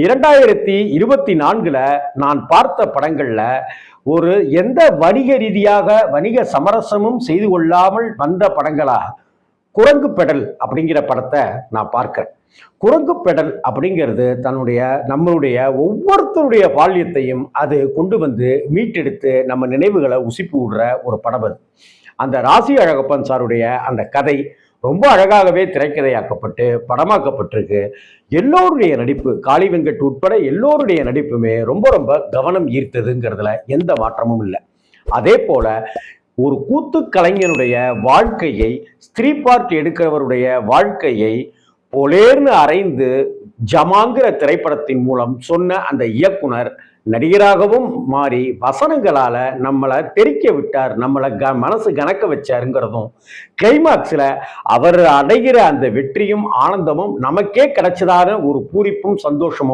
2024 நான் பார்த்த படங்கள்ல ஒரு எந்த வணிக ரீதியாக வணிக சமரசமும் செய்து கொள்ளாமல் வந்த படங்களா குரங்கு பெடல் அப்படிங்கிற படத்தை நான் பார்க்கிறேன். குரங்கு பெடல் அப்படிங்கிறது நம்மளுடைய ஒவ்வொருத்தருடைய பால்யத்தையும் அது கொண்டு வந்து மீட்டெடுத்து நம்ம நினைவுகளை உசுப்பி விடுற ஒரு படம் அது. அந்த ராசி அழகப்பன் சாருடைய அந்த கதை ரொம்ப அழகாகவே திரைக்கதையாக்கப்பட்டு படமாக்கப்பட்டிருக்கு. எல்லோருடைய நடிப்பு, காளி வெங்கட் உட்பட எல்லோருடைய நடிப்புமே ரொம்ப ரொம்ப கவனம் ஈர்த்ததுங்கிறதுல எந்த மாற்றமும் இல்லை. அதே போல ஒரு கூத்து கலைஞனுடைய வாழ்க்கையை, ஸ்திரீ பார்ட் எடுக்கிறவருடைய வாழ்க்கையை பொலேர்னு அரைந்து ஜமாங்கிற திரைப்படத்தின் மூலம் சொன்ன அந்த இயக்குனர் நடிகராகவும் மாறி வசனங்களால நம்மளை தெரிக்க விட்டார், நம்மளை மனசு கணக்க வச்சாருங்கிறதும், கிளைமாக்ஸ்ல அவர் அடைகிற அந்த வெற்றியும் ஆனந்தமும் நமக்கே கிடைச்சதான ஒரு பூரிப்பும் சந்தோஷமும்